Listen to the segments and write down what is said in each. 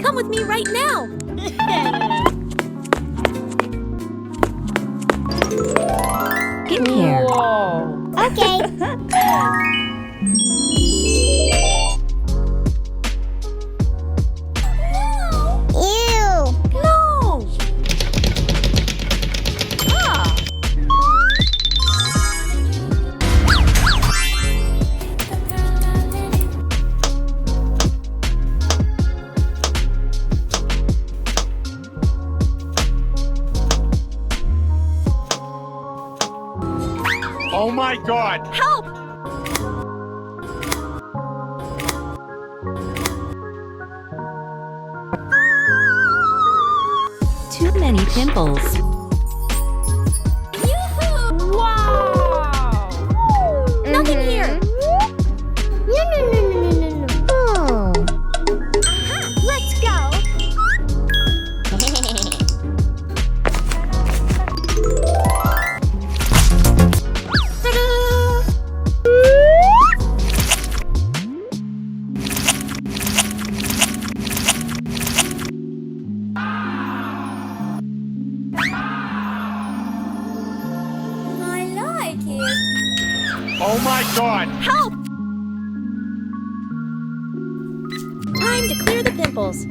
Come with me right now! Get here. Whoa. Okay. Ew. No! Ah! Oh my God! Help! Too many pimples. Wow. Nothing here. No. Oh. Let's go. I like it. Oh my God! Help! Time to clear the pimples.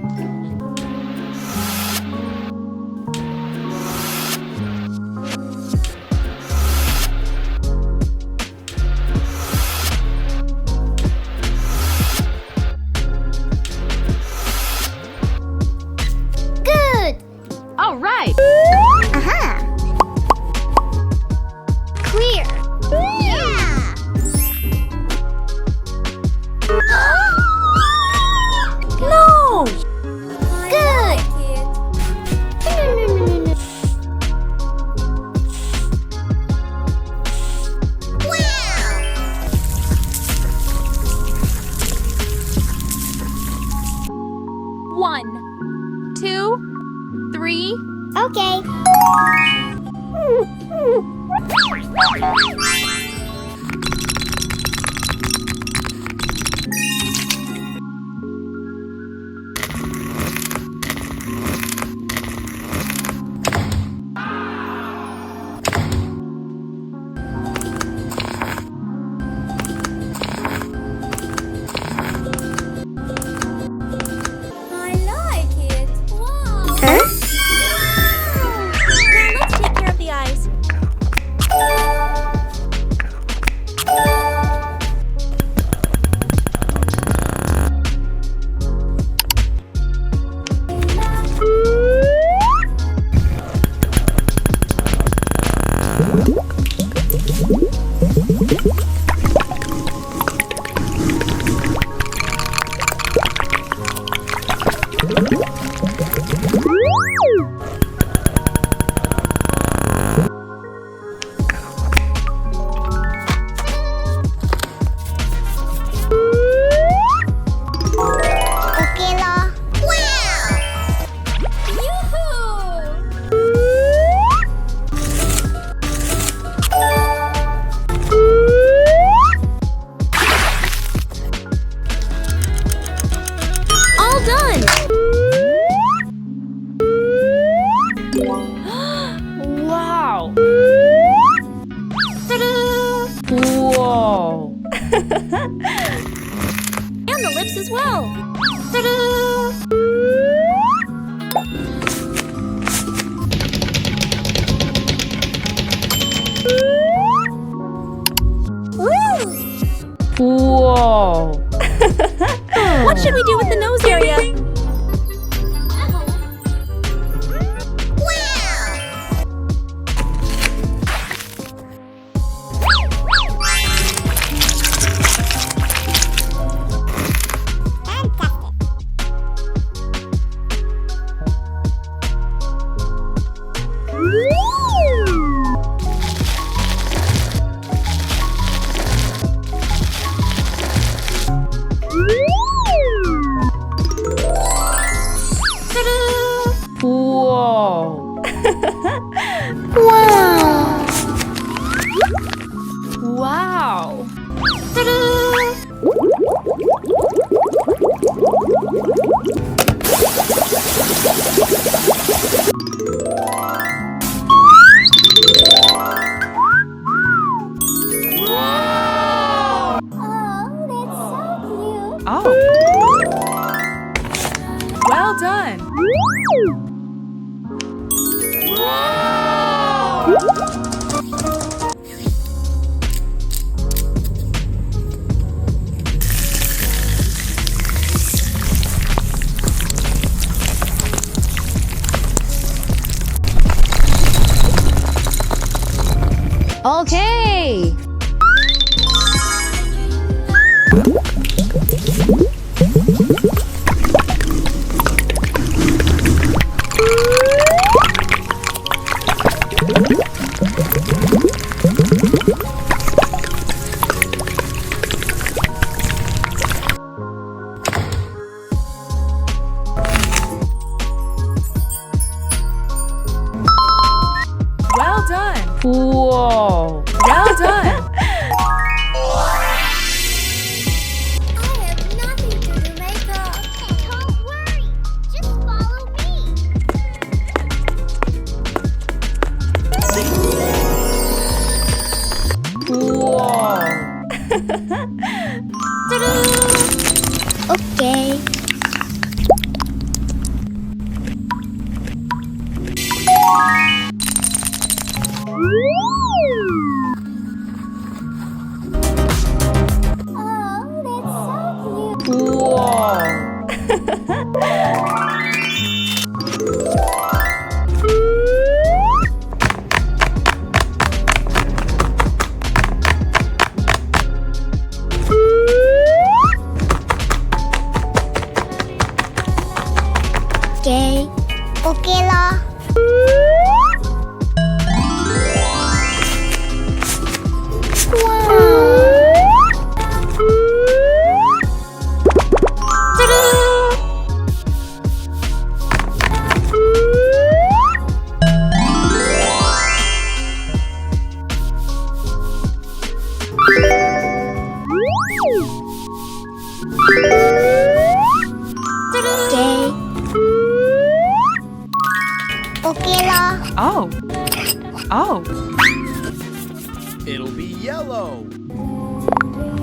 Good. All right. Aha. Clear. Yeah. No! Good. No. Wow. 1, 2, 3. Okay. I like it. Wow. Huh? Now let's take care of the eyes. Okay lo. Wow. All done. Wow. Ta-da! Whoa. And the lips as well. Ta-da! Whoa. What should we do with the nose area? Wow. Wow! Wow! Oh, that's so cute. Oh! Well done! Okay! Well done! Whoa! Well done! I have nothing to do makeup. Don't worry. Just follow me. Whoa! Okay. Oh, that's so cute. Whoa! Okay. Okay lah. Okay. Okay lah. Oh! Oh! It'll be yellow.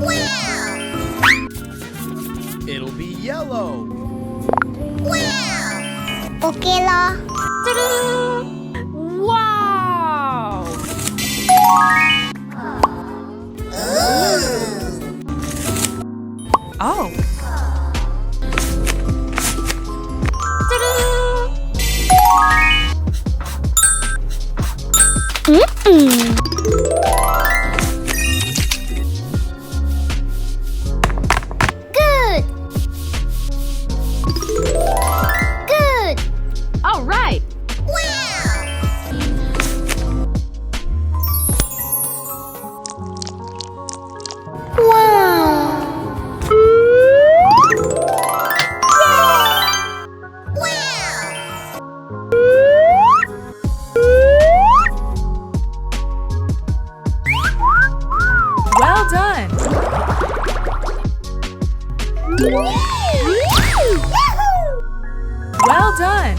Wow! It'll be yellow. Wow! Okay lah. Wow! Oh! Good. Good. All right! Wow! Well done! Well done!